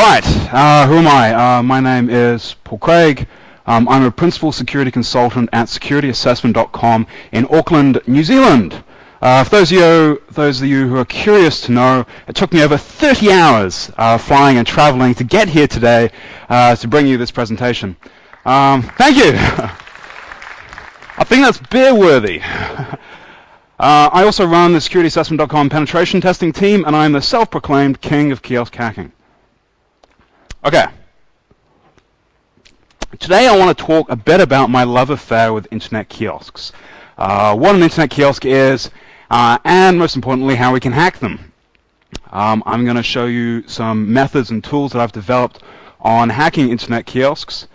Right, who am I? My name is Paul Craig. I'm a principal security consultant at securityassessment.com in Auckland, New Zealand. For those of you who are curious to know, it took me over 30 hours flying and traveling to get here today to bring you this presentation. Thank you. I think that's beer-worthy. I also run the securityassessment.com penetration testing team, and I'm the self-proclaimed king of kiosk hacking. Okay. Today I want to talk a bit about my love affair with internet kiosks, what an internet kiosk is, and most importantly, how we can hack them. I'm going to show you some methods and tools that I've developed on hacking internet kiosks,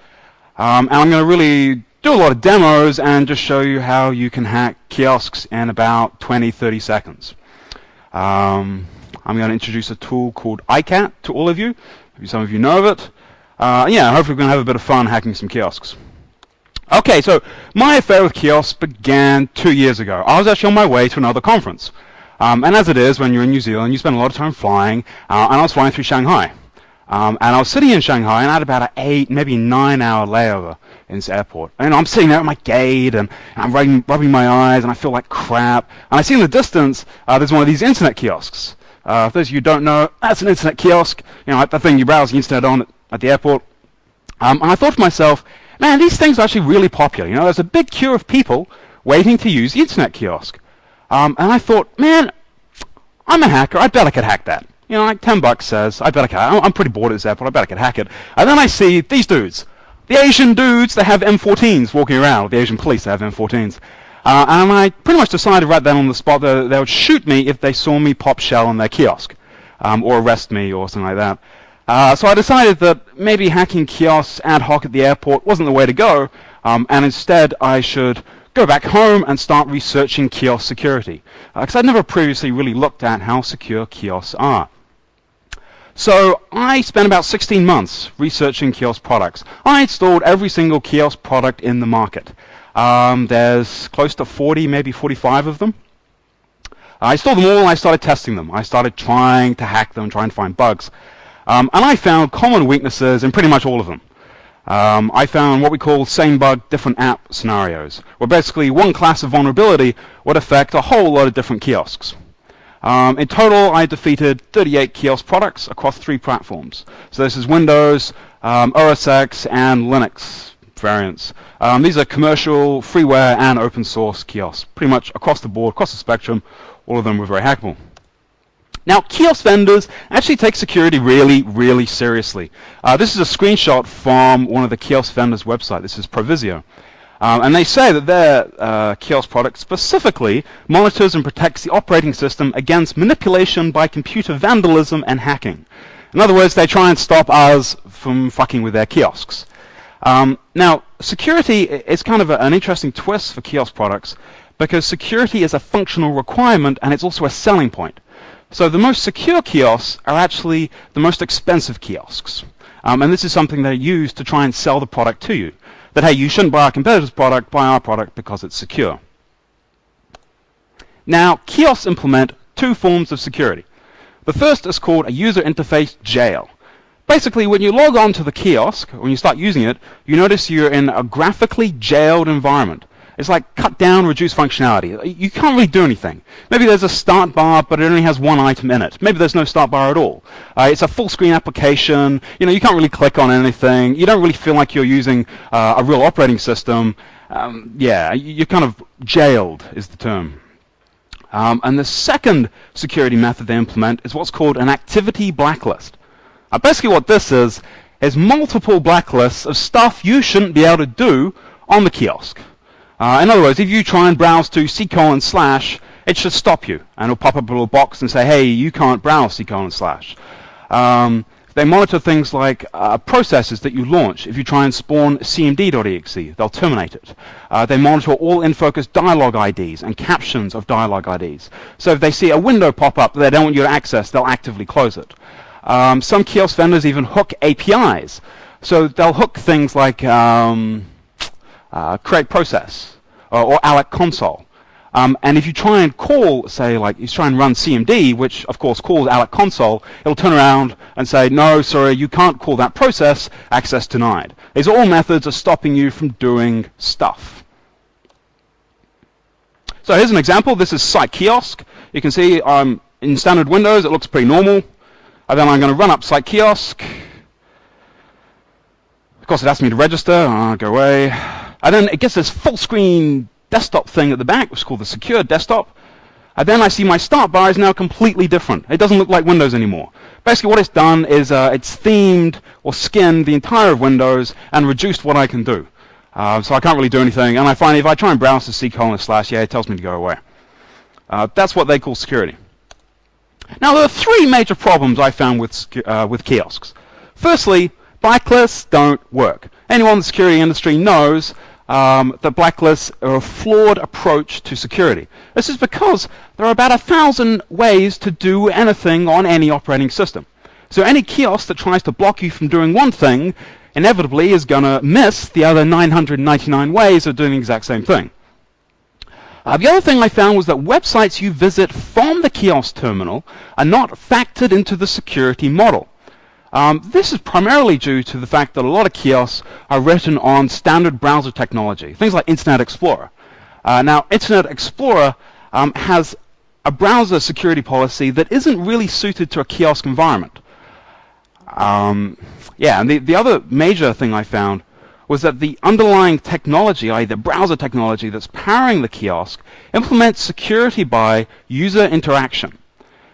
and I'm going to really do a lot of demos and just show you how you can hack kiosks in about 20-30 seconds. I'm going to introduce a tool called iCat to all of you. Maybe some of you know of it. Yeah, hopefully we're going to have a bit of fun hacking some kiosks. Okay, so my affair with kiosks began 2 years ago. I was actually on my way to another conference. And as it is, when you're in New Zealand, you spend a lot of time flying, and I was flying through Shanghai. And I was sitting in Shanghai, and I had about an 8, maybe 9 hour layover in this airport. And I'm sitting there at my gate, and I'm rubbing my eyes, and I feel like crap. And I see in the distance, there's one of these internet kiosks. For those of you who don't know, that's an internet kiosk. You know, the thing you browse the internet on at the airport. And I thought to myself, man, these things are actually really popular. You know, there's a big queue of people waiting to use the internet kiosk. And I thought, man, I'm a hacker. I bet I could hack that. You know, like $10 says, I bet I can. I'm pretty bored at this airport. I bet I could hack it. And then I see these dudes, the Asian dudes. They have M14s walking around. Or the Asian police, they have M14s. And I pretty much decided right then on the spot that they would shoot me if they saw me pop shell on their kiosk, or arrest me or something like that. So I decided that maybe hacking kiosks ad hoc at the airport wasn't the way to go, and instead I should go back home and start researching kiosk security, because I'd never previously really looked at how secure kiosks are. So I spent about 16 months researching kiosk products. I installed every single kiosk product in the market. There's close to 40, maybe 45 of them. I installed them all and I started testing them. I started trying to hack them, trying to find bugs. And I found common weaknesses in pretty much all of them. I found what we call same bug, different app scenarios, where basically one class of vulnerability would affect a whole lot of different kiosks. In total, I defeated 38 kiosk products across 3 platforms. So this is Windows, OS X, and Linux variants. These are commercial, freeware, and open source kiosks. Pretty much across the board, across the spectrum, all of them were very hackable. Now, kiosk vendors actually take security really, really seriously. This is a screenshot from one of the kiosk vendors' website. This is Provisio. And they say that their kiosk product specifically monitors and protects the operating system against manipulation by computer vandalism and hacking. In other words, they try and stop us from fucking with their kiosks. Now, security is kind of an interesting twist for kiosk products, because security is a functional requirement and it's also a selling point. So the most secure kiosks are actually the most expensive kiosks. And this is something they use to try and sell the product to you. That, hey, you shouldn't buy our competitor's product, buy our product because it's secure. Now, kiosks implement 2 forms of security. The first is called a user interface jail. Basically, when you log on to the kiosk, when you start using it, you notice you're in a graphically jailed environment. It's like cut down, reduce functionality. You can't really do anything. Maybe there's a start bar, but it only has 1 item in it. Maybe there's no start bar at all. It's a full screen application. You know, you can't really click on anything. You don't really feel like you're using a real operating system. Yeah, you're kind of jailed is the term. And the second security method they implement is what's called an activity blacklist. Basically what this is multiple blacklists of stuff you shouldn't be able to do on the kiosk. In other words, if you try and browse to // it should stop you, and it'll pop up a little box and say, hey, you can't browse // They monitor things like processes that you launch. If you try and spawn cmd.exe, they'll terminate it. They monitor all in-focus dialog IDs and captions of dialog IDs. So if they see a window pop up that they don't want you to access, they'll actively close it. Some kiosk vendors even hook APIs. So they'll hook things like create process or alloc console. And if you try and call, say, like you try and run CMD, which of course calls alloc console, it'll turn around and say, no, sorry, you can't call that process, access denied. These are all methods of stopping you from doing stuff. So here's an example. This is Site Kiosk. You can see in standard Windows, it looks pretty normal. And then I'm going to run up Site Kiosk. Of course, it asks me to register. I'll go away. And then it gets this full screen desktop thing at the back, which is called the secure desktop. And then I see my start bar is now completely different. It doesn't look like Windows anymore. Basically what it's done is it's themed or skinned the entire of Windows and reduced what I can do. So I can't really do anything. And I find if I try and browse to C:// yeah, it tells me to go away. That's what they call security. Now there are three major problems I found with kiosks. Firstly, blacklists don't work. Anyone in the security industry knows that blacklists are a flawed approach to security. This is because there are about 1,000 ways to do anything on any operating system. So any kiosk that tries to block you from doing one thing inevitably is going to miss the other 999 ways of doing the exact same thing. The other thing I found was that websites you visit from the kiosk terminal are not factored into the security model. This is primarily due to the fact that a lot of kiosks are written on standard browser technology, things like Internet Explorer. Now, Internet Explorer has a browser security policy that isn't really suited to a kiosk environment. Yeah, and the other major thing I found was that the underlying technology, i.e. the browser technology that's powering the kiosk, implements security by user interaction.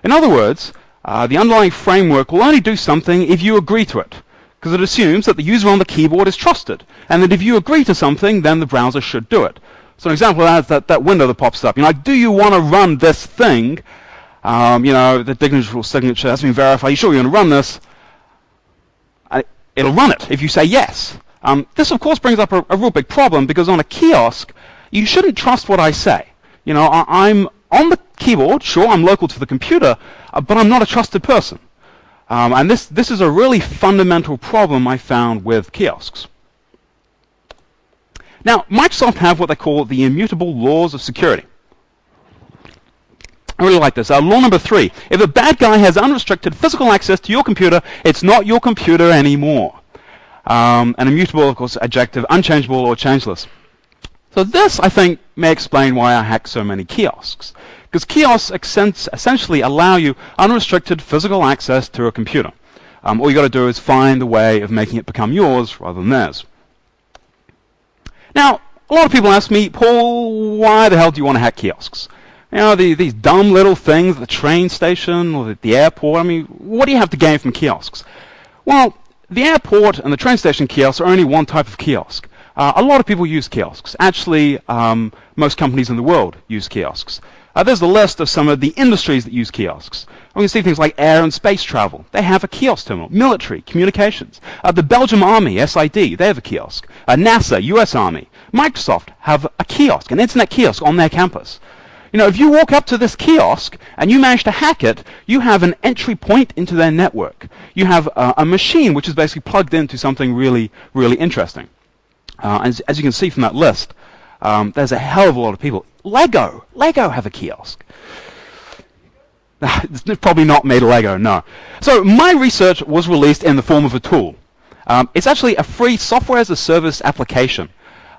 In other words, the underlying framework will only do something if you agree to it, because it assumes that the user on the keyboard is trusted, and that if you agree to something, then the browser should do it. So an example of that is that window that pops up. You know, do you want to run this thing? You know, the digital signature has been verified. Are you sure you're going to run this? It'll run it if you say yes. This, of course, brings up a real big problem, because on a kiosk, you shouldn't trust what I say. You know, I'm on the keyboard, sure, I'm local to the computer, but I'm not a trusted person. And this is a really fundamental problem I found with kiosks. Now, Microsoft have what they call the immutable laws of security. I really like this. Law number 3. If a bad guy has unrestricted physical access to your computer, it's not your computer anymore. And immutable, of course, adjective, unchangeable or changeless. So this, I think, may explain why I hack so many kiosks. Because kiosks essentially allow you unrestricted physical access to a computer. All you got to do is find a way of making it become yours rather than theirs. Now, a lot of people ask me, Paul, why the hell do you want to hack kiosks? You know, these dumb little things at the train station or the airport. I mean, what do you have to gain from kiosks? Well, the airport and the train station kiosks are only one type of kiosk. A lot of people use kiosks. Actually, most companies in the world use kiosks. There's a list of some of the industries that use kiosks. We can see things like air and space travel. They have a kiosk terminal. Military, communications. The Belgium Army, SID, they have a kiosk. NASA, US Army. Microsoft have a kiosk, an internet kiosk on their campus. You know, if you walk up to this kiosk and you manage to hack it, you have an entry point into their network. You have a machine which is basically plugged into something really, really interesting. As you can see from that list, there's a hell of a lot of people. Lego have a kiosk. It's probably not made of Lego, no. So my research was released in the form of a tool. It's actually a free software as a service application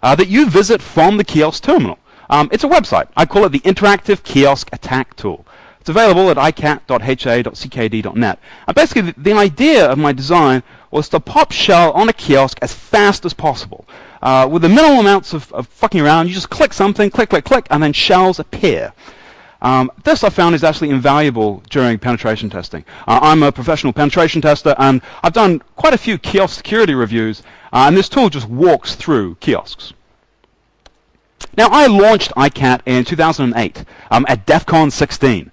that you visit from the kiosk terminal. It's a website. I call it the Interactive Kiosk Attack Tool. It's available at icat.ha.ckd.net. And basically, the idea of my design was to pop shell on a kiosk as fast as possible. With the minimal amounts of fucking around, you just click something, click, click, click, and then shells appear. This I found is actually invaluable during penetration testing. I'm a professional penetration tester, and I've done quite a few kiosk security reviews, and this tool just walks through kiosks. Now, I launched iCat in 2008 at DEF CON 16.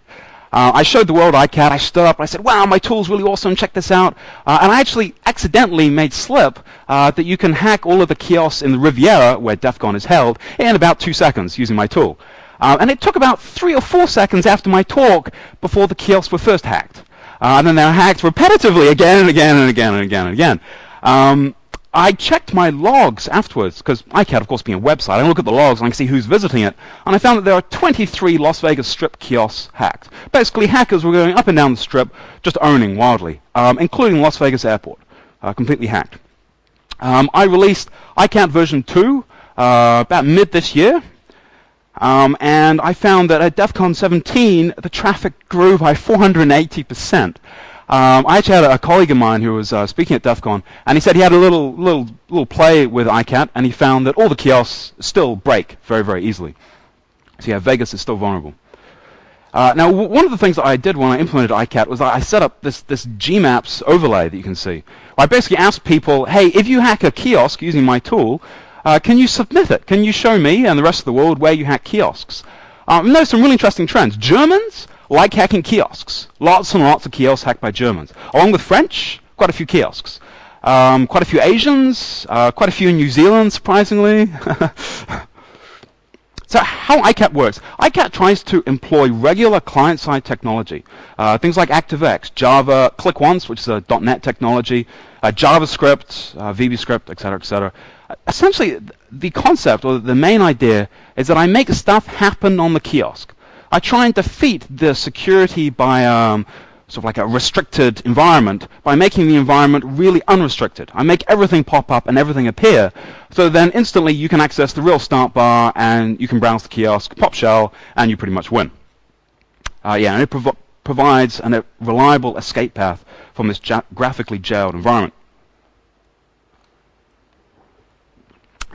I showed the world iCat. I stood up. I said, wow, my tool's really awesome. Check this out. And I actually accidentally made slip that you can hack all of the kiosks in the Riviera, where DEF CON is held, in about 2 seconds using my tool. And it took about 3 or 4 seconds after my talk before the kiosks were first hacked. And then they were hacked repetitively again and again and again and again and again. I checked my logs afterwards, because iCat, of course, being a website, I look at the logs and I can see who's visiting it, and I found that there are 23 Las Vegas Strip kiosks hacked. Basically, hackers were going up and down the Strip, just owning wildly, including Las Vegas Airport, completely hacked. I released iCat version 2 about mid this year, and I found that at DEF CON 17, the traffic grew by 480%. I actually had a colleague of mine who was speaking at DEF CON, and he said he had a little play with iCat, and he found that all the kiosks still break very, very easily. So yeah, Vegas is still vulnerable. Now, one of the things that I did when I implemented iCat was I set up this Gmaps overlay that you can see. I basically asked people, hey, if you hack a kiosk using my tool, can you submit it? Can you show me and the rest of the world where you hack kiosks? And there's some really interesting trends. Germans like hacking kiosks. Lots and lots of kiosks hacked by Germans. Along with French, quite a few kiosks. Quite a few Asians, quite a few in New Zealand, surprisingly. So how iCat works. iCat tries to employ regular client-side technology. Things like ActiveX, Java, Click Once, which is a .NET technology, JavaScript, VBScript, etc., etc. Essentially, the concept, or the main idea, is that I make stuff happen on the kiosk. I try and defeat the security by sort of like a restricted environment by making the environment really unrestricted. I make everything pop up and everything appear, so then instantly you can access the real start bar and you can browse the kiosk, pop shell, and you pretty much win. Yeah, and it provides a reliable escape path from this graphically jailed environment.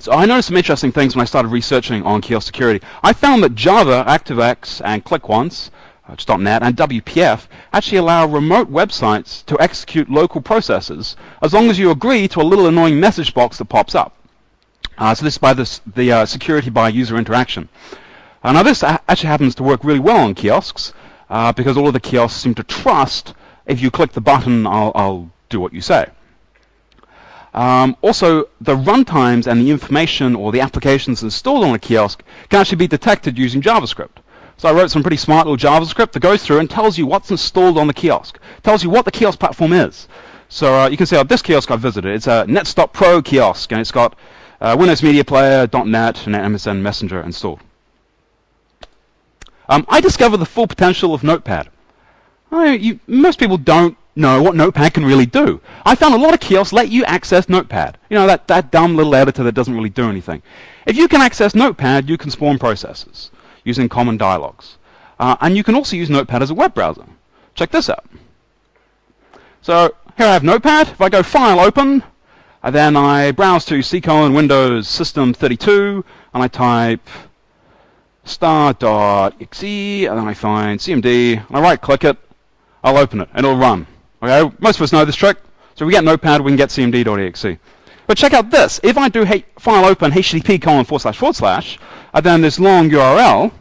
So I noticed some interesting things when I started researching on kiosk security. I found that Java, ActiveX, and Click Once, .NET, and WPF actually allow remote websites to execute local processes as long as you agree to a little annoying message box that pops up. So this is by the security by user interaction. Now this actually happens to work really well on kiosks because all of the kiosks seem to trust if you click the button, I'll do what you say. Also, the runtimes and the information or the applications installed on a kiosk can actually be detected using JavaScript. So I wrote some pretty smart little JavaScript that goes through and tells you what's installed on the kiosk, tells you what the kiosk platform is. So you can see this kiosk I visited. It's a Netstop Pro kiosk, and it's got Windows Media Player, .NET, and MSN Messenger installed. I discovered the full potential of Notepad. Most people don't know what Notepad can really do. I found a lot of kiosks let you access Notepad. You know, that dumb little editor that doesn't really do anything. If you can access Notepad, you can spawn processes using common dialogues. And you can also use Notepad as a web browser. Check this out. So here I have Notepad. If I go File, Open, and then I browse to Windows System 32, and I type star.exe, and then I find CMD, and I right-click it, I'll open it, and it'll run. Okay, most of us know this trick. So if we get Notepad, we can get cmd.exe. But check out this. If I do file open http://, and then this long URL,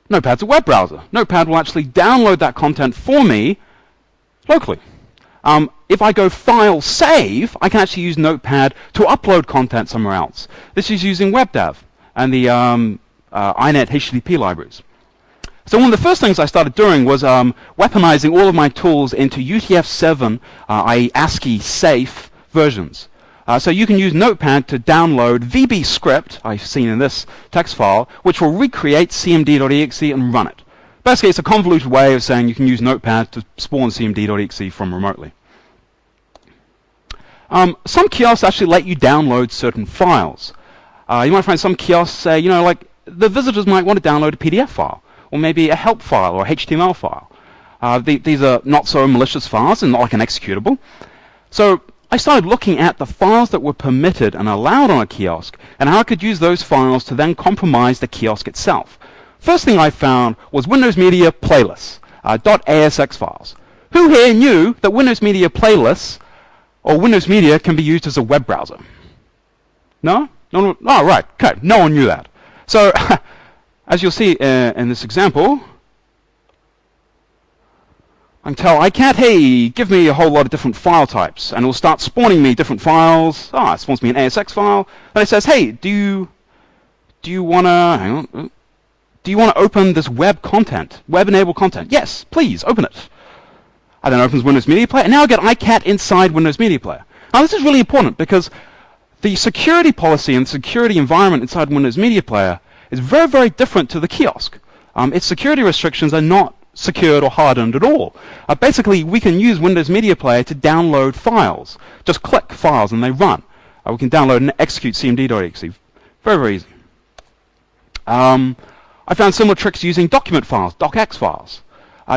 Notepad's a web browser. Notepad will actually download that content for me locally. If I go File, Save, I can actually use Notepad to upload content somewhere else. This is using WebDAV and the INET HTTP libraries. So one of the first things I started doing was weaponizing all of my tools into UTF-7, i.e. ASCII safe versions. So you can use Notepad to download VBScript, I've seen in this text file, which will recreate cmd.exe and run it. Basically, it's a convoluted way of saying you can use Notepad to spawn cmd.exe from remotely. Some kiosks actually let you download certain files. You might find some kiosks say, you know, like the visitors might want to download a PDF file, or maybe a help file or a HTML file. These are not so malicious files and not like an executable. So I started looking at the files that were permitted and allowed on a kiosk and how I could use those files to then compromise the kiosk itself. First thing I found was Windows Media playlists, .asx files. Who here knew that Windows Media playlists or Windows Media can be used as a web browser? No? No? Oh, right. Okay. No one knew that. So as you'll see in this example, I can tell iCat, hey, give me a whole lot of different file types, and it will start spawning me different files. It spawns me an ASX file. Then it says, hey, do you want to open this web content, web-enabled content? Yes, please, open it. And then it opens Windows Media Player, and now I get iCat inside Windows Media Player. Now this is really important because the security policy and security environment inside Windows Media Player is very, very different to the Kiosk. Its security restrictions are not secured or hardened at all. Basically, we can use Windows Media Player to download files. Just click files and they run. We can download and execute cmd.exe. Very, very easy. I found similar tricks using document files, docx files.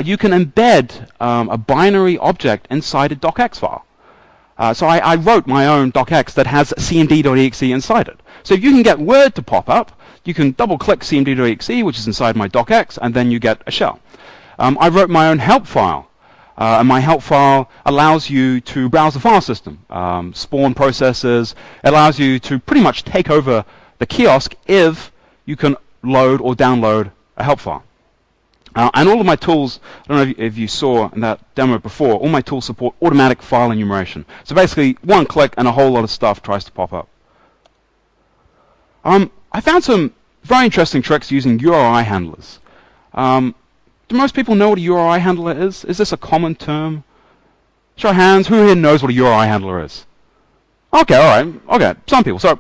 You can embed a binary object inside a docx file. So I wrote my own docx that has cmd.exe inside it. So if you can get Word to pop up, you can double-click cmd.exe, which is inside my docx, and then you get a shell. I wrote my own help file. And my help file allows you to browse the file system, spawn processes. It allows you to pretty much take over the Kiosk if you can load or download a help file. And all of my tools, I don't know if you saw in that demo before, all my tools support automatic file enumeration. So basically, one click and a whole lot of stuff tries to pop up. I found some very interesting tricks using URI handlers. Do most people know what a URI handler is? Is this a common term? Show of hands, who here knows what a URI handler is? Okay, all right, okay, some people. So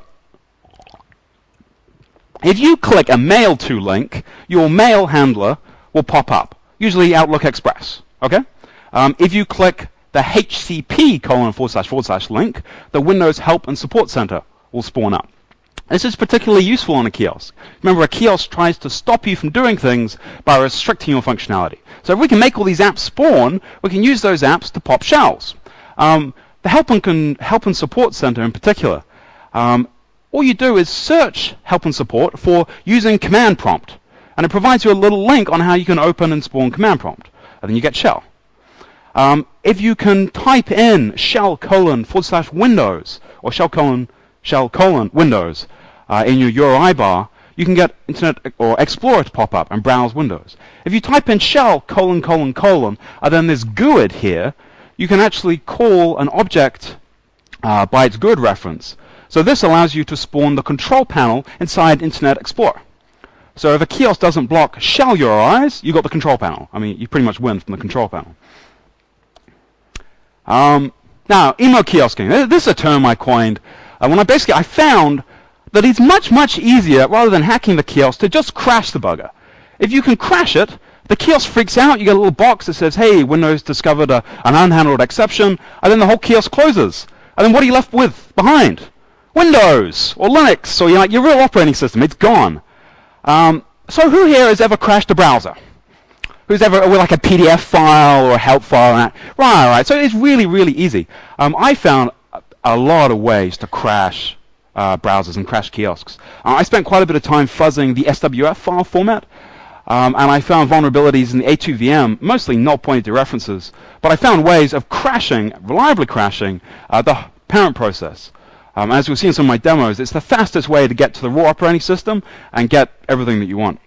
if you click a mail to link, your mail handler will pop up, usually Outlook Express, okay? If you click the hcp:// link, the Windows Help and Support Center will spawn up. This is particularly useful on a Kiosk. Remember, a Kiosk tries to stop you from doing things by restricting your functionality. So if we can make all these apps spawn, we can use those apps to pop shells. The Help and Support Center in particular, all you do is search Help and Support for using command prompt. And it provides you a little link on how you can open and spawn command prompt. And then you get shell. If you can type in shell:/Windows or shell:/Windows in your URI bar, you can get Internet or Explorer to pop up and browse Windows. If you type in shell:/, then there's GUID here, you can actually call an object by its GUID reference. So this allows you to spawn the control panel inside Internet Explorer. So if a Kiosk doesn't block shell URIs, you got the control panel. I mean, you pretty much win from the control panel. Now, emo kiosking. This is a term I coined when I found that it's much, much easier, rather than hacking the Kiosk, to just crash the bugger. If you can crash it, the Kiosk freaks out, you get a little box that says, hey, Windows discovered an unhandled exception, and then the whole Kiosk closes. And then what are you left with behind? Windows, or Linux, or your real operating system. It's gone. So who here has ever crashed a browser? Who's ever, with like a PDF file or a help file? And that? Right. So it's really, really easy. I found a lot of ways to crash browsers and crash kiosks. I spent quite a bit of time fuzzing the SWF file format, and I found vulnerabilities in the A2VM, mostly null-pointer dereferences, but I found ways of crashing, reliably crashing, the parent process. As you'll see in some of my demos, it's the fastest way to get to the raw operating system and get everything that you want.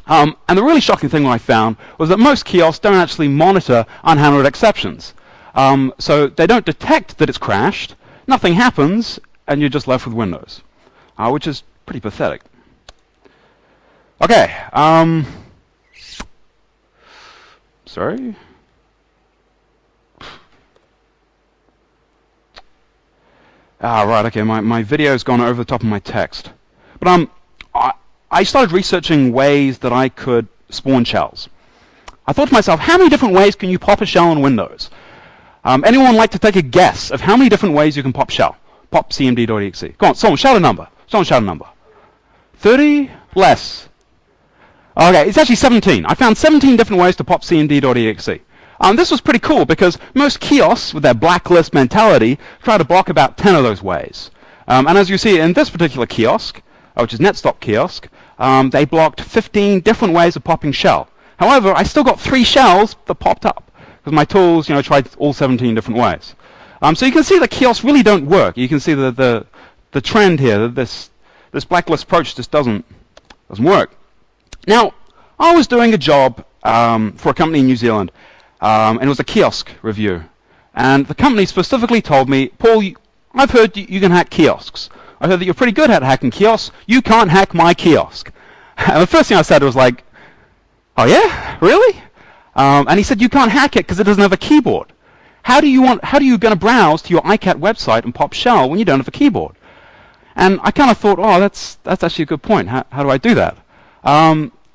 And the really shocking thing I found was that most kiosks don't actually monitor unhandled exceptions. So they don't detect that it's crashed, nothing happens, and you're just left with Windows, which is pretty pathetic. Okay, sorry. Right, okay, my video's gone over the top of my text. But I started researching ways that I could spawn shells. I thought to myself, how many different ways can you pop a shell on Windows? Anyone like to take a guess of how many different ways you can pop shell? Pop cmd.exe. Go on, someone shout a number. 30? Less. Okay, it's actually 17. I found 17 different ways to pop cmd.exe. This was pretty cool because most kiosks with their blacklist mentality try to block about 10 of those ways. And as you see in this particular kiosk, which is NetStop kiosk, they blocked 15 different ways of popping shell. However, I still got 3 shells that popped up because my tools, tried all 17 different ways. So you can see the kiosks really don't work. You can see the trend here that this blacklist approach just doesn't work. Now, I was doing a job for a company in New Zealand, and it was a kiosk review. And the company specifically told me, Paul, I've heard you can hack kiosks. I heard that you're pretty good at hacking kiosks. You can't hack my kiosk. And the first thing I said was like, oh yeah, really? And he said, you can't hack it because it doesn't have a keyboard. How are you going to browse to your iCat website and pop shell when you don't have a keyboard? And I kind of thought, oh, that's actually a good point. How do I do that?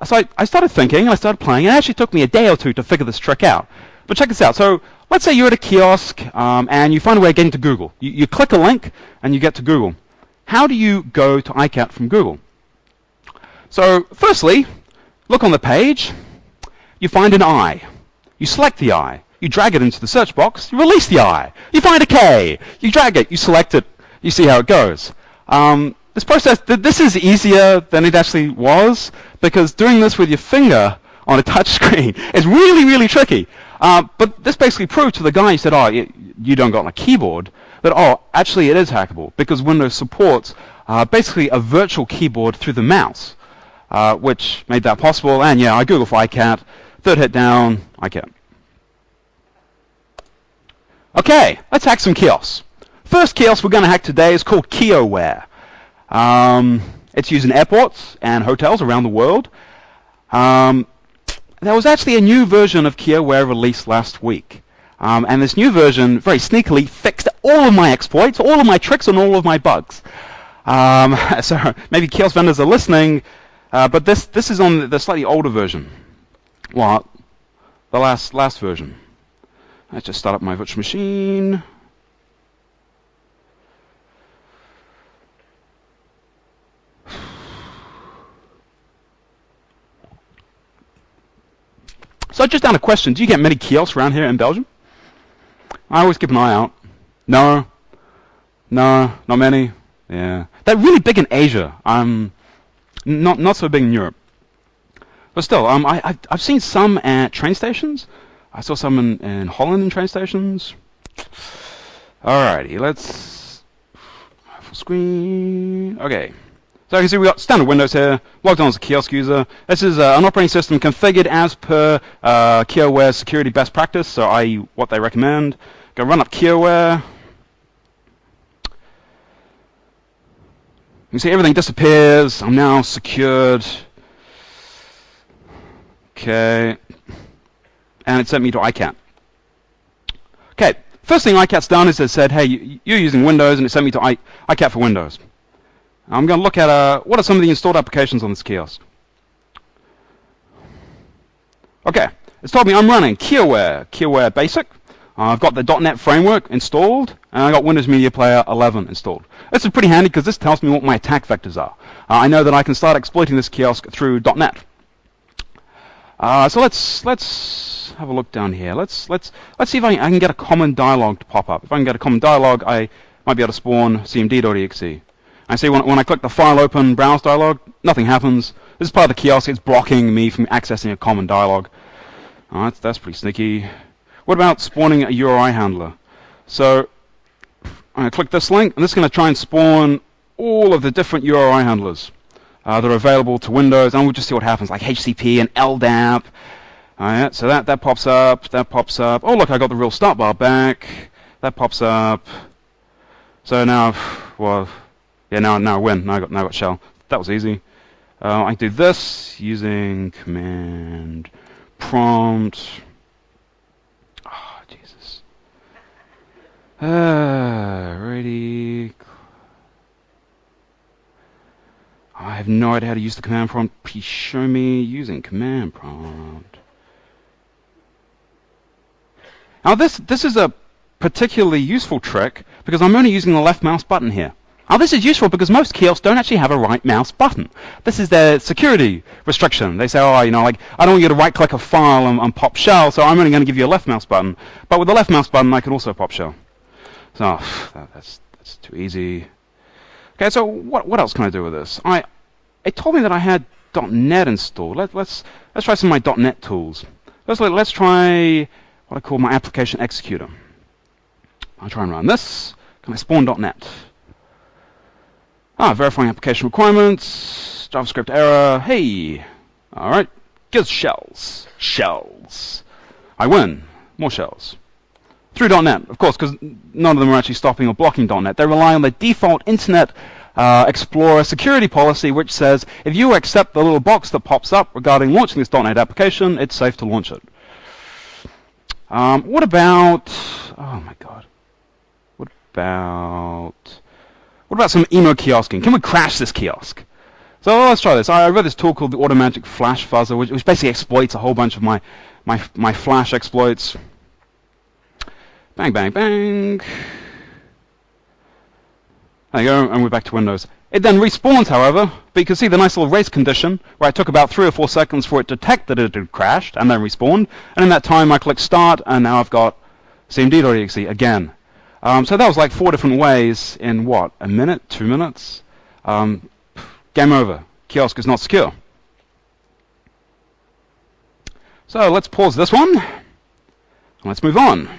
So I started thinking, and I started playing, and it actually took me a day or two to figure this trick out. But check this out. So let's say you're at a kiosk, and you find a way of getting to Google. You click a link, and you get to Google. How do you go to iCat from Google? So firstly, look on the page. You find an I. You select the I. You drag it into the search box. You release the I. You find a K. You drag it. You select it. You see how it goes. This process, this is easier than it actually was, because doing this with your finger on a touch screen is really, really tricky. But this basically proved to the guy who said, oh, you don't got a keyboard, that, oh, actually it is hackable, because Windows supports basically a virtual keyboard through the mouse, which made that possible. And yeah, I Google for iCat, third hit down, iCat. Okay, let's hack some kiosks. First kiosk we're going to hack today is called KioWare. It's used in airports and hotels around the world. There was actually a new version of KioWare released last week. And this new version very sneakily fixed all of my exploits, all of my tricks, and all of my bugs. So maybe kiosk vendors are listening, but this is on the slightly older version. Well, the last version. Let's just start up my virtual machine. So just down a question, do you get many kiosks around here in Belgium? I always keep an eye out. No, not many. Yeah, they're really big in Asia. Not so big in Europe. But still, I've seen some at train stations. I saw some in Holland in train stations. Alrighty, let's full screen. Okay. So you can see we've got standard Windows here, logged on as a kiosk user. This is an operating system configured as per KioWare's security best practice, so i.e. what they recommend. Go run up KioWare. You can see everything disappears. I'm now secured. Okay. And it sent me to iCat. Okay, first thing iCat's done is it said, hey, you're using Windows, and it sent me to iCat for Windows. I'm going to look at what are some of the installed applications on this kiosk. Okay, it's told me I'm running KioWare Basic. I've got the .NET framework installed, and I've got Windows Media Player 11 installed. This is pretty handy because this tells me what my attack vectors are. I know that I can start exploiting this kiosk through .NET. So let's have a look down here. Let's see if I can get a common dialog to pop up. If I can get a common dialog, I might be able to spawn cmd.exe. I see when I click the file open browse dialog, nothing happens. This is part of the kiosk. It's blocking me from accessing a common dialog. That's pretty sneaky. What about spawning a URI handler? So I'm going to click this link, and this is going to try and spawn all of the different URI handlers that are available to Windows, and we'll just see what happens, like HCP and LDAP. Alright, so that pops up, that pops up. Oh, look, I got the real start bar back. That pops up. So now, well, yeah, now I win. Now I got shell. That was easy. I can do this using command prompt. Oh, Jesus. Ready. I have no idea how to use the command prompt. Please show me using command prompt. Now this is a particularly useful trick because I'm only using the left mouse button here. Now this is useful because most kiosks don't actually have a right mouse button. This is their security restriction. They say, oh, you know, like I don't want you to right click a file and pop shell, so I'm only going to give you a left mouse button. But with the left mouse button, I can also pop shell. So that's too easy. Okay, so what else can I do with this? It told me that I had .NET installed. Let's try some of my .NET tools. Let's try what I call my application executor. I'll try and run this. Can I spawn .NET? Verifying application requirements. JavaScript error. Hey. All right. Gives shells. Shells. I win. More shells. Through .NET, of course, because none of them are actually stopping or blocking .NET. They rely on the default Internet Explorer security policy, which says if you accept the little box that pops up regarding launching this .NET application, it's safe to launch it. What about... Oh my god. What about some emo kiosking? Can we crash this kiosk? So let's try this. I read this tool called the Automatic Flash Fuzzer, which basically exploits a whole bunch of my Flash exploits. Bang, bang, bang. There you go, and we're back to Windows. It then respawns, however, but you can see the nice little race condition, where it took about 3 or 4 seconds for it to detect that it had crashed, and then respawned. And in that time, I click Start, and now I've got cmd.exe again. So that was like 4 different ways in, what, a minute, 2 minutes? Game over. Kiosk is not secure. So let's pause this one, and let's move on.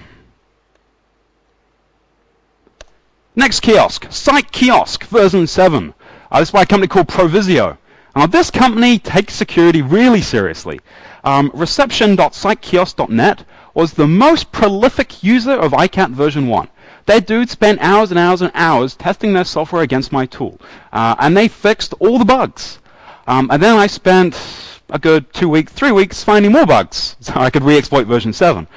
Next kiosk, Site Kiosk version 7. This is by a company called Provisio. Now this company takes security really seriously. Reception.sitekiosk.net was the most prolific user of ICAT version 1. That dude spent hours and hours and hours testing their software against my tool. And they fixed all the bugs. And then I spent a good 3 weeks finding more bugs so I could re-exploit version 7.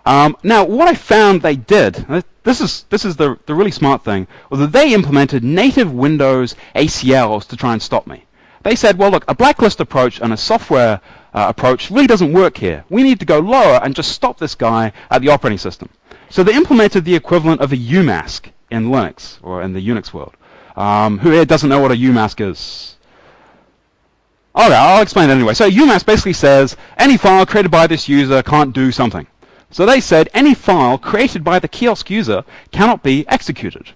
Now, what I found they did, this is the really smart thing, was that they implemented native Windows ACLs to try and stop me. They said, well, look, a blacklist approach and a software approach really doesn't work here. We need to go lower and just stop this guy at the operating system. So they implemented the equivalent of a UMask in Linux, or in the Unix world. Who here doesn't know what a UMask is? Alright, I'll explain it anyway. So UMask basically says, any file created by this user can't do something. So they said, any file created by the kiosk user cannot be executed.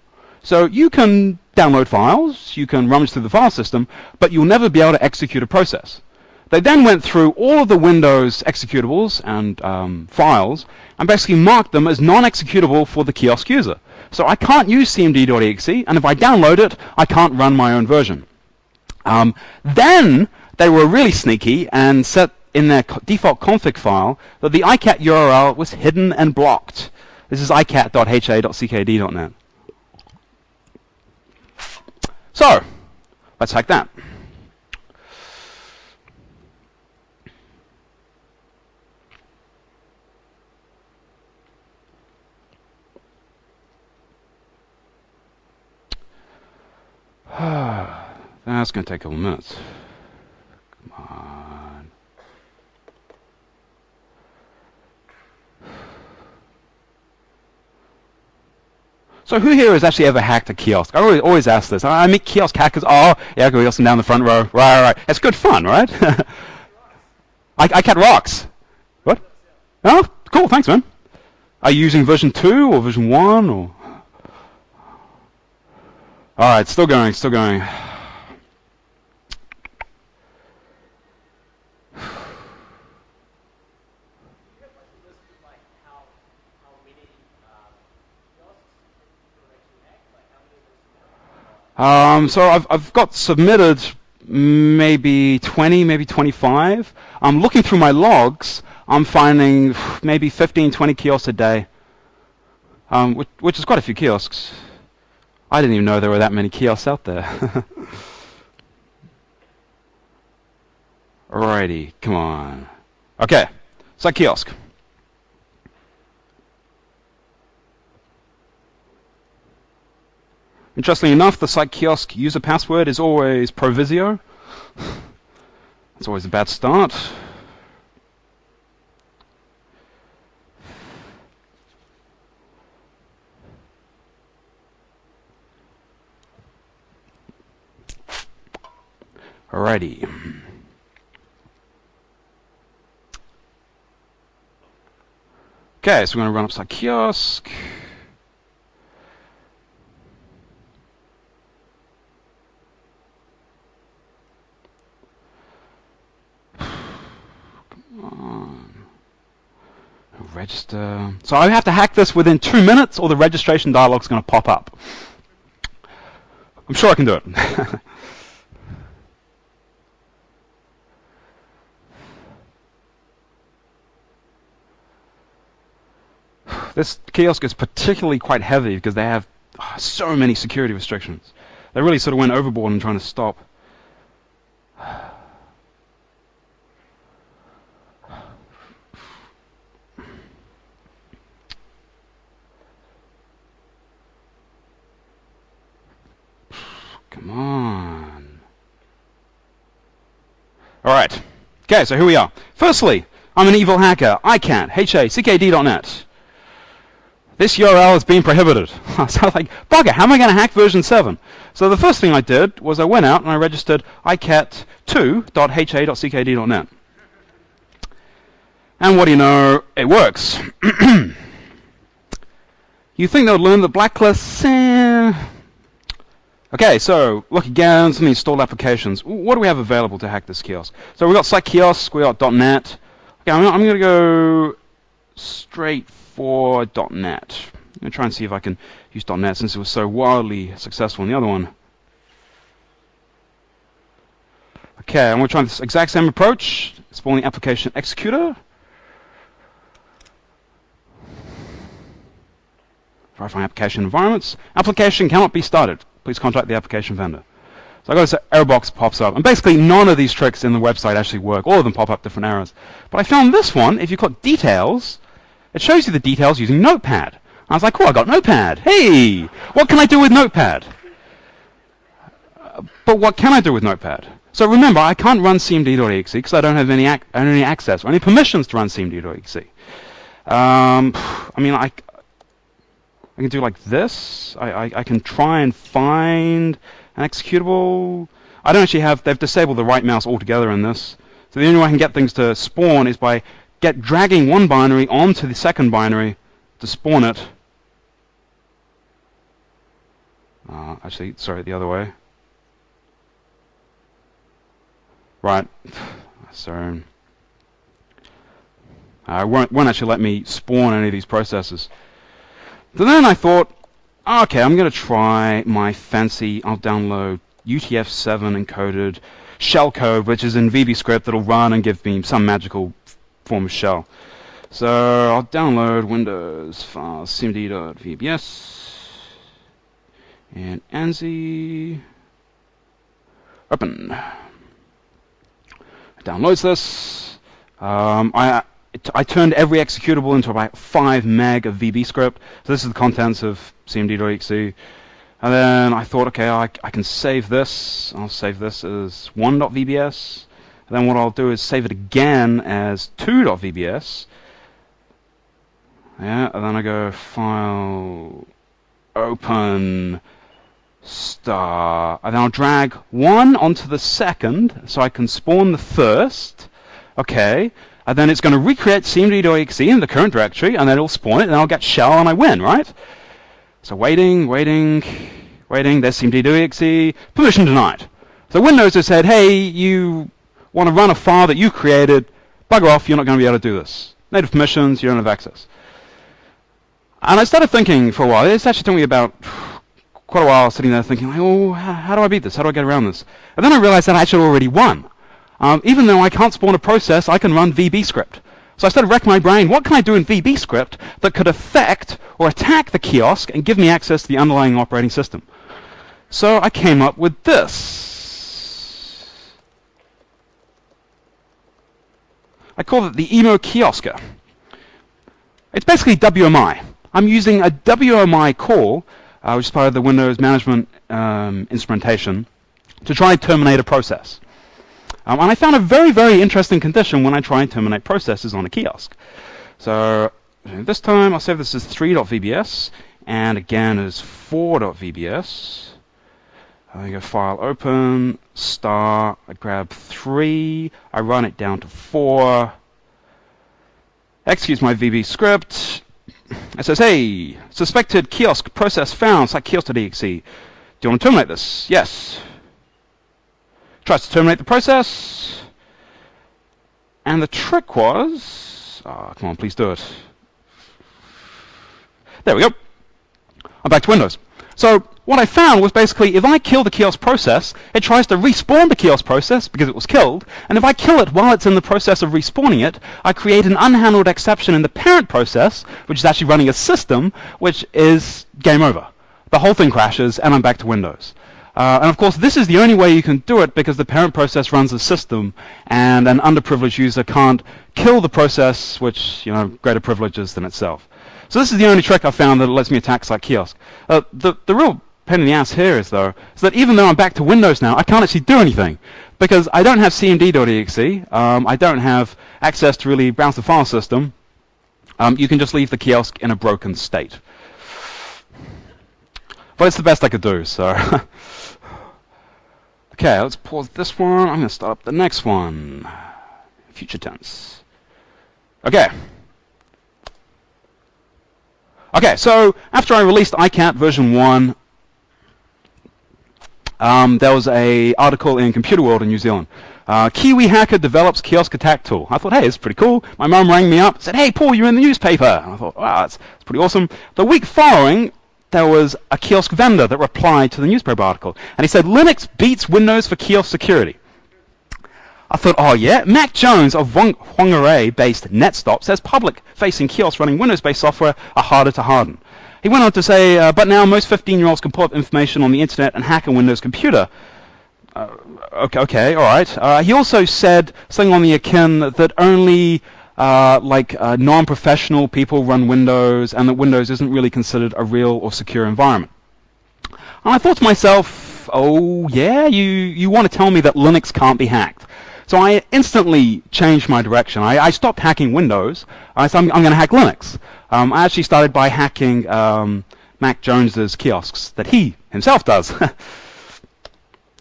So you can download files, you can rummage through the file system, but you'll never be able to execute a process. They then went through all of the Windows executables and files and basically marked them as non-executable for the kiosk user. So I can't use cmd.exe, and if I download it, I can't run my own version. Then they were really sneaky and set in their default config file that the ICAT URL was hidden and blocked. This is icat.ha.ckd.net. So, let's hack that. That's going to take a couple minutes. Come on. So who here has actually ever hacked a kiosk? I always ask this. I meet kiosk hackers. Oh, yeah, go listen down the front row. Right. It's good fun, right? ICAT rocks. What? Oh, cool. Thanks, man. Are you using version 2 or version 1 or? All right, still going. So I've got submitted maybe 20, maybe 25. I'm looking through my logs. I'm finding maybe 15, 20 kiosks a day, which is quite a few kiosks. I didn't even know there were that many kiosks out there. Alrighty, come on. Okay, Site Kiosk. Interestingly enough, the Site Kiosk user password is always Provisio. That's always a bad start. Alrighty. Okay, so we're going to run up Site Kiosk. Register. So I have to hack this within 2 minutes, or the registration dialog is going to pop up. I'm sure I can do it. This kiosk is particularly quite heavy because they have so many security restrictions. They really sort of went overboard in trying to stop. Alright. Okay, so here we are. Firstly, I'm an evil hacker. ICANN, HACKD.net. This URL has been prohibited. So I was like, bugger, how am I going to hack version 7? So the first thing I did was I went out and I registered icat2.ha.ckd.net. And what do you know? It works. You think they would learn the blacklists? Okay, so look again, some installed applications. What do we have available to hack this kiosk? So we've got site kiosk, we've got .NET. Okay, I'm going to go straight for .NET. I'm going to try and see if I can use .NET since it was so wildly successful in the other one. Okay, I'm going to try this exact same approach. Spawn the application executor. Verifying application environments. Application cannot be started. Please contact the application vendor. So I got this error box pops up, and basically none of these tricks in the website actually work. All of them pop up different errors. But I found this one. If you click details, it shows you the details using Notepad. I was like, cool, I got Notepad. Hey, what can I do with Notepad? But what can I do with Notepad? So remember, I can't run cmd.exe because I don't have any access or any permissions to run cmd.exe. I mean, I can do like this. I can try and find an executable. I don't actually have, they've disabled the right mouse altogether in this. So the only way I can get things to spawn is by dragging one binary onto the second binary to spawn it. Actually, sorry, the other way. Right. So it won't actually let me spawn any of these processes. So then I thought, okay, I'm going to try my fancy, I'll download UTF-7 encoded shell code, which is in VBScript that'll run and give me some magical form of shell. So I'll download Windows file cmd.vbs and ANSI. Open. It downloads this. I turned every executable into about 5 meg of VBScript. So this is the contents of cmd.exe. And then I thought, okay, I can save this. I'll save this as 1.vbs. And then what I'll do is save it again as 2.vbs. Yeah, and then I go File, Open, Star. And then I'll drag one onto the second so I can spawn the first. Okay. And then it's going to recreate cmd.exe in the current directory, and then it'll spawn it, and I'll get shell, and I win, right? So waiting, there's cmd.exe, permission denied. So Windows has said, hey, you want to run a file that you created, bugger off, you're not going to be able to do this. Native permissions, you don't have access. And I started thinking for a while, it's actually took me about quite a while sitting there thinking, like, oh, how do I beat this? How do I get around this? And then I realized that I actually already won. Even though I can't spawn a process, I can run VBScript. So I started wrecking my brain. What can I do in VBScript that could affect or attack the kiosk and give me access to the underlying operating system? So I came up with this. I call it the Emo Kiosker. It's basically WMI. I'm using a WMI call, which is part of the Windows management instrumentation, to try and terminate a process. And I found a very, very interesting condition when I try and terminate processes on a kiosk. So this time I'll save this as 3.vbs and again as 4.vbs. I go File, Open, Star, I grab 3, I run it down to 4, executes my VB script. It says, hey, suspected kiosk process found, site kiosk.exe. Do you want to terminate this? Yes. Tries to terminate the process, and the trick was, come on, please do it. There we go. I'm back to Windows. So what I found was basically if I kill the kiosk process, it tries to respawn the kiosk process because it was killed, and if I kill it while it's in the process of respawning it, I create an unhandled exception in the parent process, which is actually running a system, which is game over. The whole thing crashes, and I'm back to Windows. And of course, this is the only way you can do it because the parent process runs the system, and an underprivileged user can't kill the process, which, you know, greater privileges than itself. So this is the only trick I found that lets me attack like Kiosk. The real pain in the ass here is, though, is that even though I'm back to Windows now, I can't actually do anything because I don't have cmd.exe, I don't have access to really browse the file system, you can just leave the kiosk in a broken state. But it's the best I could do, so. Okay, let's pause this one. I'm going to start up the next one. Future tense. Okay. Okay, so after I released iCat version 1, there was an article in Computer World in New Zealand. Kiwi hacker develops kiosk attack tool. I thought, hey, it's pretty cool. My mum rang me up, said, hey, Paul, you're in the newspaper. And I thought, wow, that's pretty awesome. The week following, there was a kiosk vendor that replied to the newspaper article. And he said, Linux beats Windows for kiosk security. I thought, oh yeah, Mac Jones of Whangarei-based NetStop says public-facing kiosks running Windows-based software are harder to harden. He went on to say, but now most 15-year-olds can pull up information on the internet and hack a Windows computer. Okay, all right. He also said something on the akin that only non-professional people run Windows, and that Windows isn't really considered a real or secure environment. And I thought to myself, oh yeah, you want to tell me that Linux can't be hacked. So I instantly changed my direction. I stopped hacking Windows. I said, I'm going to hack Linux. I actually started by hacking Mac Jones's kiosks that he himself does.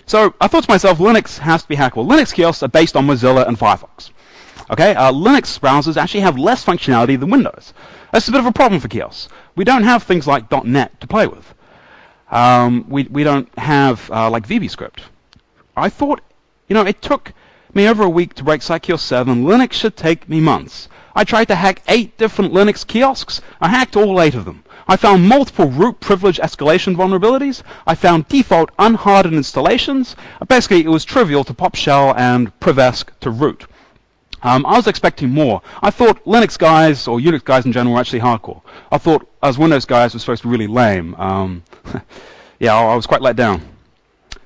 So I thought to myself, Linux has to be hackable. Linux kiosks are based on Mozilla and Firefox. Okay, Linux browsers actually have less functionality than Windows. That's a bit of a problem for kiosks. We don't have things like .NET to play with. We don't have like VBScript. I thought, it took me over a week to break Kiosk 7. Linux should take me months. I tried to hack 8 different Linux kiosks. I hacked all 8 of them. I found multiple root privilege escalation vulnerabilities. I found default unhardened installations. Basically, it was trivial to pop shell and privesc to root. I was expecting more. I thought Linux guys, or Unix guys in general, were actually hardcore. I thought us Windows guys were supposed to be really lame. Yeah, I was quite let down.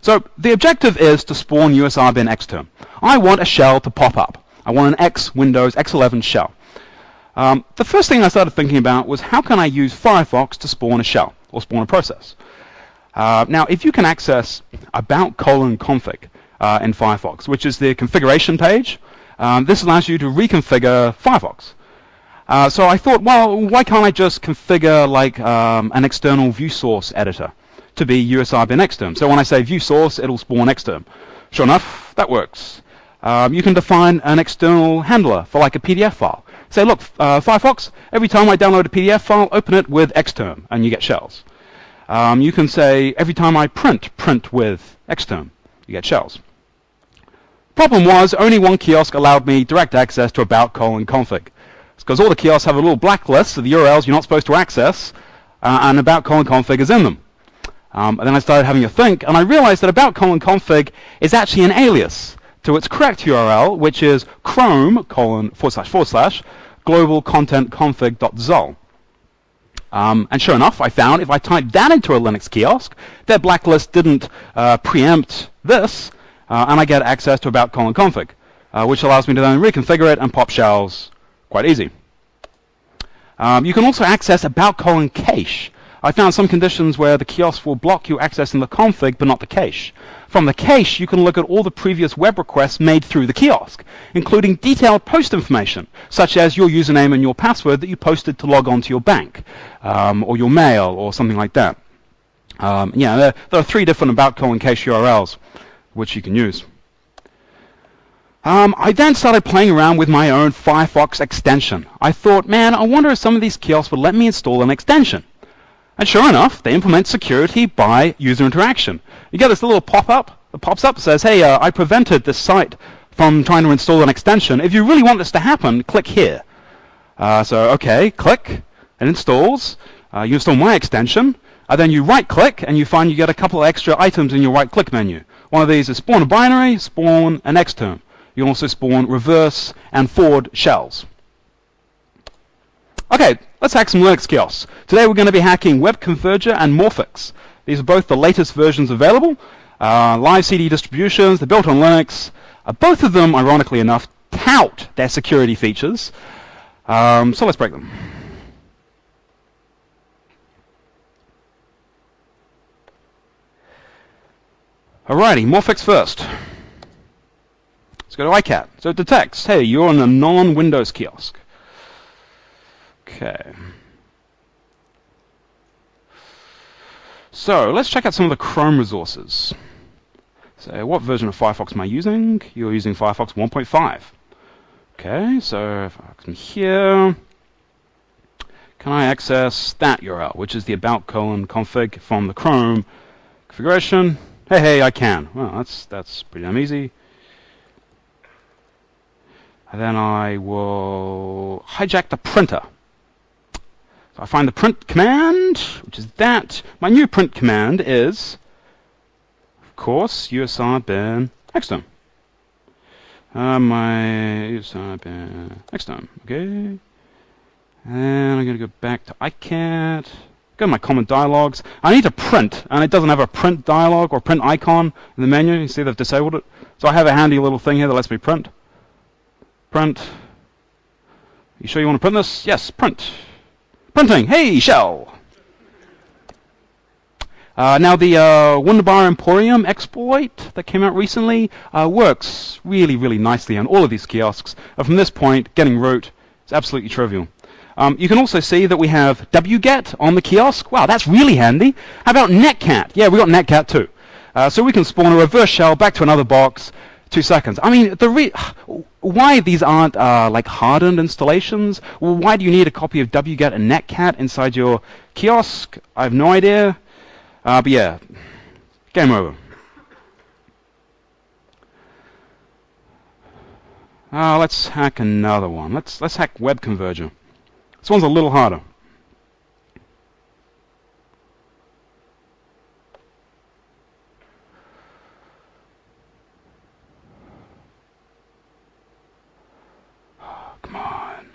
So the objective is to spawn USR bin xterm. I want a shell to pop up. I want an X Windows X11 shell. The first thing I started thinking about was how can I use Firefox to spawn a shell or spawn a process. Now, if you can access about:config in Firefox, which is the configuration page, this allows you to reconfigure Firefox. So I thought, well, why can't I just configure like an external view source editor to be USR bin xterm? So when I say view source, it'll spawn xterm. Sure enough, that works. You can define an external handler for like a PDF file. Say, look, Firefox, every time I download a PDF file, open it with xterm, and you get shells. You can say, every time I print with xterm, you get shells. Problem was, only one kiosk allowed me direct access to about:config. It's because all the kiosks have a little blacklist of the URLs you're not supposed to access, and about:config is in them. And then I started having a think, and I realized that about:config is actually an alias to its correct URL, which is chrome://globalcontentconfig.zol. And sure enough, I found if I typed that into a Linux kiosk, their blacklist didn't preempt this, and I get access to about:config, which allows me to then reconfigure it and pop shells quite easy. You can also access about:cache. I found some conditions where the kiosk will block you accessing the config, but not the cache. From the cache, you can look at all the previous web requests made through the kiosk, including detailed post information, such as your username and your password that you posted to log on to your bank, or your mail, or something like that. There are 3 different about:cache URLs, which you can use. I then started playing around with my own Firefox extension. I thought, man, I wonder if some of these kiosks would let me install an extension. And sure enough, they implement security by user interaction. You get this little pop-up that pops up and says, hey, I prevented this site from trying to install an extension. If you really want this to happen, click here. So, okay, click, it installs. You install my extension, and then you right-click, and you find you get a couple of extra items in your right-click menu. One of these is spawn a binary, spawn an xterm. You can also spawn reverse and forward shells. Okay, let's hack some Linux kiosks. Today we're going to be hacking WebConverger and Morphix. These are both the latest versions available. Live CD distributions, they're built on Linux. Both of them, ironically enough, tout their security features. So let's break them. Alrighty, Morphix first. Let's go to iCat. So it detects, hey, you're in a non-Windows kiosk. Okay. So let's check out some of the Chrome resources. So what version of Firefox am I using? You're using Firefox 1.5. Okay, so if I come here, can I access that URL, which is the about:config from the Chrome configuration? Hey, I can. Well, that's pretty damn easy. And then I will hijack the printer. So I find the print command, which is that. My new print command is, of course, USR bin extern. My USR bin extern. Okay. And I'm going to go back to iCat. Go to my common dialogues. I need to print, and it doesn't have a print dialog or print icon in the menu. You see they've disabled it. So I have a handy little thing here that lets me print. Print. You sure you want to print this? Yes, print. Printing. Hey, shell. Now the Wunderbar Emporium exploit that came out recently works really, really nicely on all of these kiosks. And from this point, getting root is absolutely trivial. You can also see that we have wget on the kiosk. Wow, that's really handy. How about netcat? Yeah, we got netcat too. So we can spawn a reverse shell back to another box. 2 seconds. I mean, why these aren't like hardened installations? Well, why do you need a copy of wget and netcat inside your kiosk? I have no idea. But yeah, game over. Let's hack another one. Let's hack Web Converger. This one's a little harder. Come on.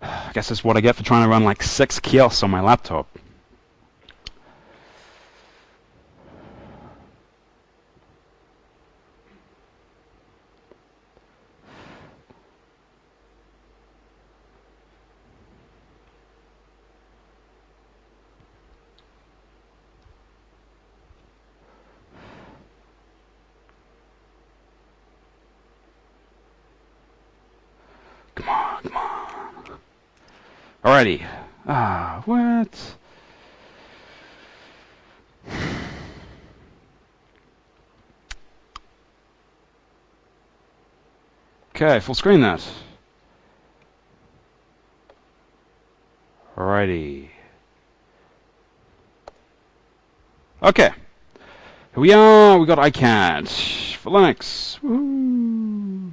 I guess that's what I get for trying to run like 6 kiosks on my laptop. Come on, come on. Alrighty. What? Okay, full screen that. Alrighty. Okay. Here we are. We got iCat for Linux. Woo.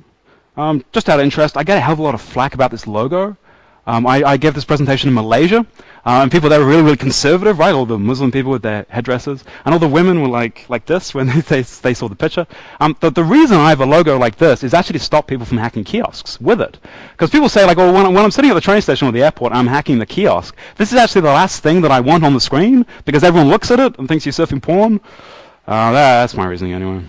Just out of interest, I get a hell of a lot of flack about this logo. I gave this presentation in Malaysia, and people there were really, really conservative, right? All the Muslim people with their headdresses, and all the women were like this when they saw the picture. The reason I have a logo like this is actually to stop people from hacking kiosks with it. Because people say, like, oh, when I'm sitting at the train station or the airport, I'm hacking the kiosk. This is actually the last thing that I want on the screen, because everyone looks at it and thinks you're surfing porn. That's my reasoning anyway.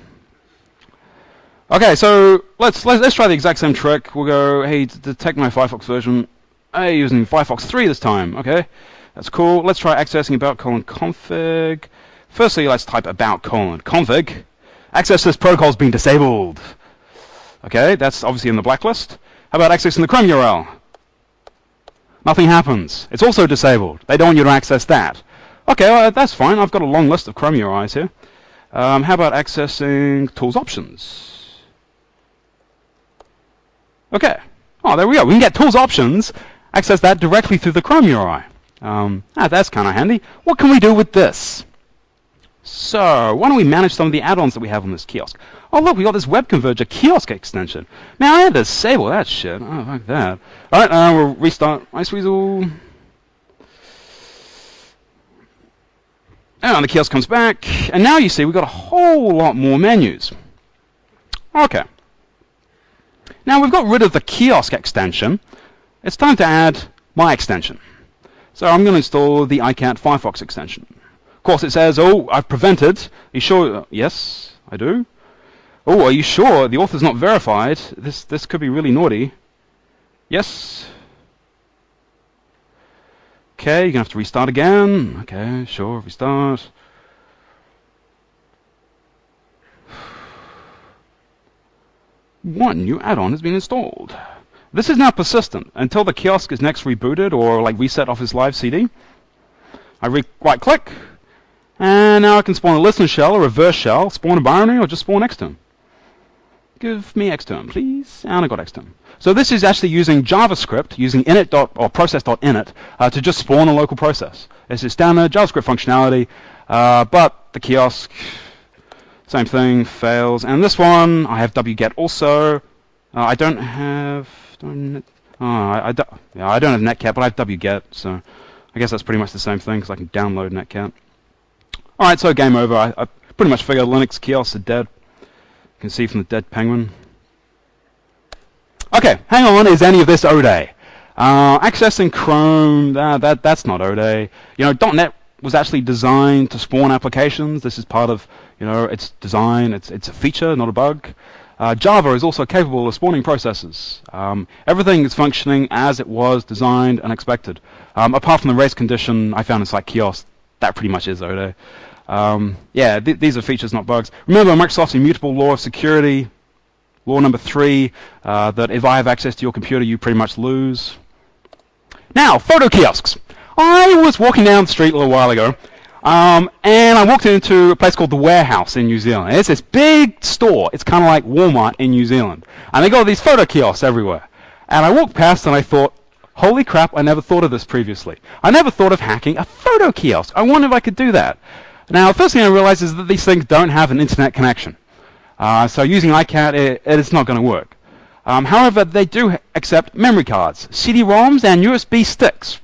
Okay, so let's try the exact same trick. We'll go, hey, detect my Firefox version. Hey, using Firefox 3 this time. Okay, that's cool. Let's try accessing about:config. Firstly, let's type about:config. Access to this protocol has been disabled. Okay, that's obviously in the blacklist. How about accessing the Chrome URL? Nothing happens. It's also disabled. They don't want you to access that. Okay, well, that's fine. I've got a long list of Chrome URIs here. How about accessing tools options? Okay. Oh, there we go. We can get tools options, access that directly through the Chrome URI. That's kind of handy. What can we do with this? So, why don't we manage some of the add-ons that we have on this kiosk? Oh, look, we got this Web Converger kiosk extension. Man, I had to disable that shit. Oh, fuck that. All right, we'll restart iSweasel. And the kiosk comes back, and now you see we've got a whole lot more menus. Okay. Now we've got rid of the kiosk extension. It's time to add my extension. So I'm going to install the iCat Firefox extension. Of course, it says, oh, I've prevented. Are you sure? Yes, I do. Oh, are you sure? The author's not verified. This could be really naughty. Yes. Okay, you're gonna have to restart again. Okay, sure, restart. One new add-on has been installed. This is now persistent until the kiosk is next rebooted or like reset off his live CD. I right click, and now I can spawn a listener shell, a reverse shell, spawn a binary, or just spawn xterm. Give me xterm, please. And I got xterm. So this is actually using JavaScript, using init or process.init to just spawn a local process. This is standard JavaScript functionality, but the kiosk, same thing, fails. And this one, I have wget also. I don't have I don't have netcat, but I have wget, so I guess that's pretty much the same thing because I can download netcat. All right, so game over. I pretty much figured Linux kiosks are dead. You can see from the dead penguin. Okay, hang on. Is any of this O'Day? Accessing Chrome, that's not O'Day. You know, .NET was actually designed to spawn applications. This is part of, you know, its design. It's a feature, not a bug. Java is also capable of spawning processes. Everything is functioning as it was designed and expected. Apart from the race condition I found inside Kiosk, that pretty much is O'Day. Yeah, these are features, not bugs. Remember Microsoft's immutable law of security, law number 3, that if I have access to your computer, you pretty much lose. Now, photo kiosks. I was walking down the street a little while ago, and I walked into a place called The Warehouse in New Zealand. It's this big store. It's kind of like Walmart in New Zealand. And they got these photo kiosks everywhere. And I walked past and I thought, holy crap, I never thought of this previously. I never thought of hacking a photo kiosk. I wonder if I could do that. Now, the first thing I realized is that these things don't have an internet connection. So using iCat, it's not going to work. However, they do accept memory cards, CD-ROMs, and USB sticks.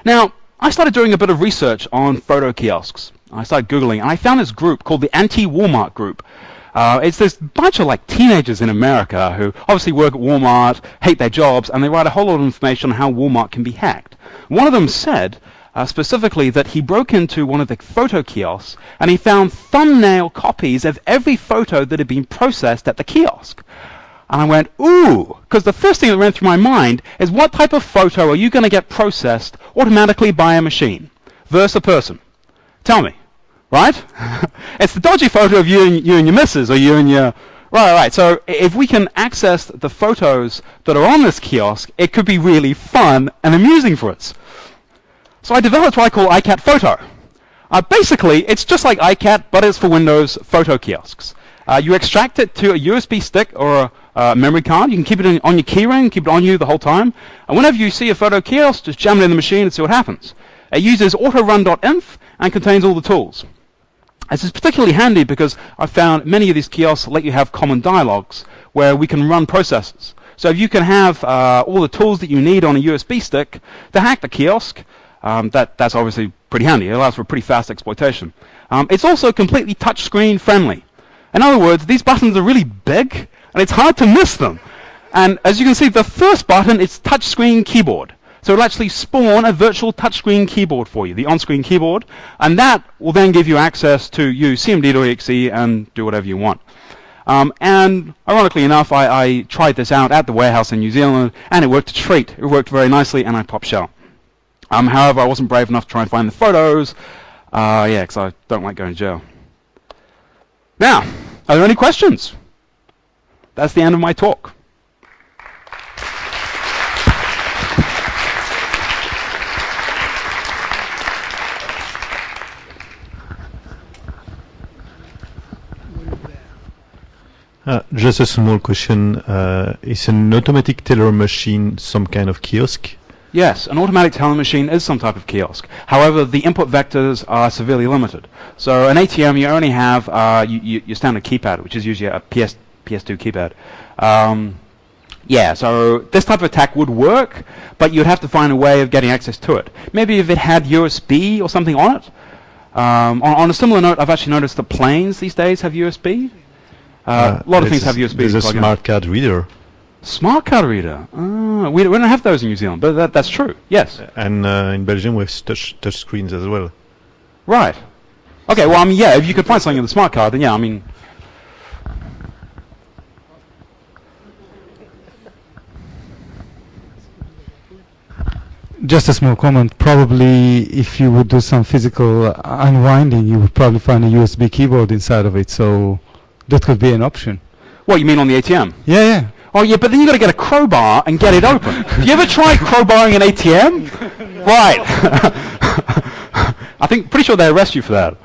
Now, I started doing a bit of research on photo kiosks. I started Googling, and I found this group called the Anti-Walmart Group. It's this bunch of like teenagers in America who obviously work at Walmart, hate their jobs, and they write a whole lot of information on how Walmart can be hacked. One of them said specifically that he broke into one of the photo kiosks and he found thumbnail copies of every photo that had been processed at the kiosk. And I went, ooh, because the first thing that ran through my mind is what type of photo are you going to get processed automatically by a machine versus a person? Tell me, right? It's the dodgy photo of you and your missus, or you and your... Right. So if we can access the photos that are on this kiosk, it could be really fun and amusing for us. So I developed what I call iCat Photo. Basically, it's just like iCat, but it's for Windows photo kiosks. You extract it to a USB stick or a memory card. You can keep it on your keyring, keep it on you the whole time. And whenever you see a photo kiosk, just jam it in the machine and see what happens. It uses autorun.inf and contains all the tools. This is particularly handy because I found many of these kiosks let you have common dialogues where we can run processes. So if you can have all the tools that you need on a USB stick to hack the kiosk, that's obviously pretty handy. It allows for pretty fast exploitation. It's also completely touchscreen friendly. In other words, these buttons are really big, and it's hard to miss them. And as you can see, the first button is touchscreen keyboard. So it'll actually spawn a virtual touchscreen keyboard for you, the on-screen keyboard, and that will then give you access to use cmd.exe and do whatever you want. And ironically enough, I tried this out at the warehouse in New Zealand, and it worked a treat. It worked very nicely, and I popped shell. However, I wasn't brave enough to try and find the photos, because I don't like going to jail. Now, are there any questions? That's the end of my talk. Just a small question. Is an automatic teller machine some kind of kiosk? Yes, an automatic teller machine is some type of kiosk. However, the input vectors are severely limited. So an ATM, you only have your standard keypad, which is usually a PS2 keypad. Yeah, so this type of attack would work, but you'd have to find a way of getting access to it. Maybe if it had USB or something on it. On a similar note, I've actually noticed that planes these days have USB. A lot of things have USB. There's a smart card reader. Smart card reader? We don't have those in New Zealand, but that's true, yes. And in Belgium we have touch screens as well. Right. Okay, well, I mean, yeah, if you could find something in the smart card, then yeah, I mean... Just a small comment. Probably, if you would do some physical unwinding, you would probably find a USB keyboard inside of it. So that could be an option. What, you mean on the ATM? Yeah, yeah. Oh yeah, but then you got to get a crowbar and get it open. Have you ever tried crowbarring an ATM? Right. I think, pretty sure they arrest you for that.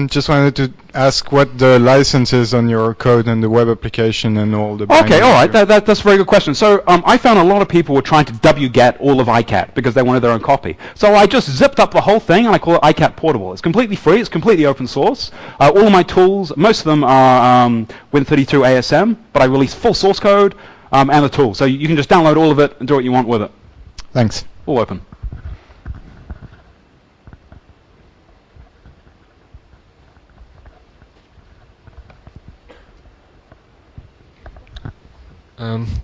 Just wanted to ask what the license is on your code and the web application and all the. Okay, all right, that's a very good question. So I found a lot of people were trying to wget all of ICAT because they wanted their own copy. So I just zipped up the whole thing and I call it ICAT Portable. It's completely free. It's completely open source. All of my tools, most of them are Win32 ASM, but I release full source code and the tool. So you can just download all of it and do what you want with it. Thanks. All open.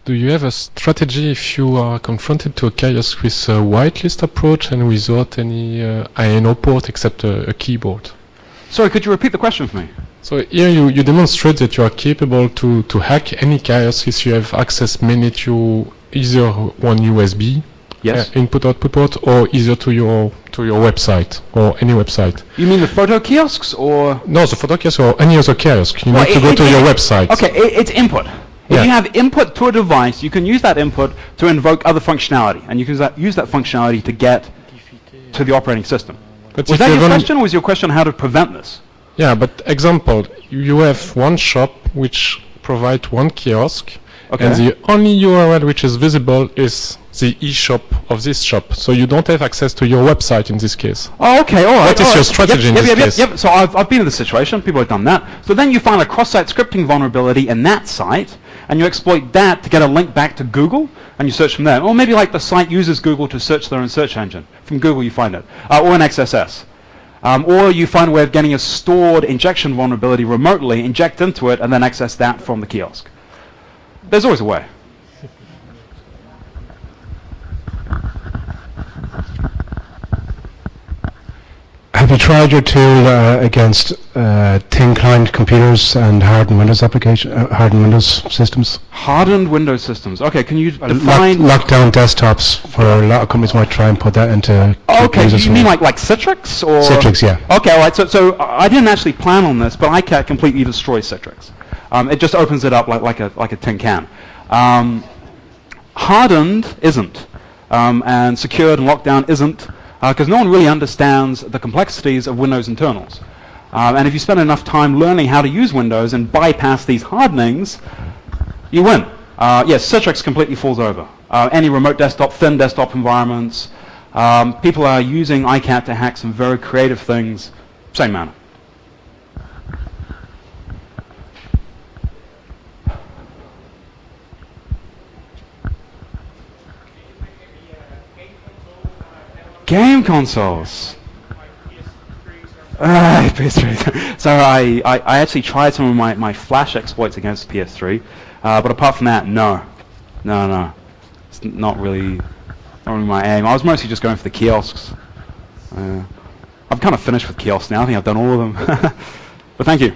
Do you have a strategy if you are confronted to a kiosk with a whitelist approach and without any INO port except a keyboard? Sorry, could you repeat the question for me? So here you demonstrate that you are capable to hack any kiosk if you have access mainly to either one USB input-output port or either to your website or any website. You mean the photo kiosks or? No, the photo kiosk or any other kiosk. You need to go to your website. Okay, it's input. If you have input to a device, you can use that input to invoke other functionality, and you can use that functionality to get to the operating system. But was that your question, or was your question how to prevent this? Yeah, but example, you have one shop which provides one kiosk, and the only URL which is visible is the eShop of this shop. So you don't have access to your website in this case. Oh, okay, all right. What is your strategy in this case? Yep. So I've been in this situation. People have done that. So then you find a cross-site scripting vulnerability in that site, and you exploit that to get a link back to Google, and you search from there. Or maybe like the site uses Google to search their own search engine. From Google you find it. Or an XSS. Or you find a way of getting a stored injection vulnerability remotely, inject into it, and then access that from the kiosk. There's always a way. Have you tried your tool against thin client computers and hardened Windows hardened Windows systems? Hardened Windows systems. Okay, can you define lockdown desktops? For a lot of companies might try and put that into. Okay, you mean like Citrix or? Citrix, yeah. Okay, all right. So I didn't actually plan on this, but ICAT completely destroys Citrix. It just opens it up like a tin can. Hardened isn't, and secured and lockdown isn't. Because no one really understands the complexities of Windows internals. And if you spend enough time learning how to use Windows and bypass these hardenings, you win. Yes, Citrix completely falls over. Any remote desktop, thin desktop environments, people are using ICAT to hack some very creative things, same manner. Game consoles. PS3. So I actually tried some of my Flash exploits against PS3, but apart from that, no. It's not really my aim. I was mostly just going for the kiosks. I'm kind of finished with kiosks now. I think I've done all of them. But thank you.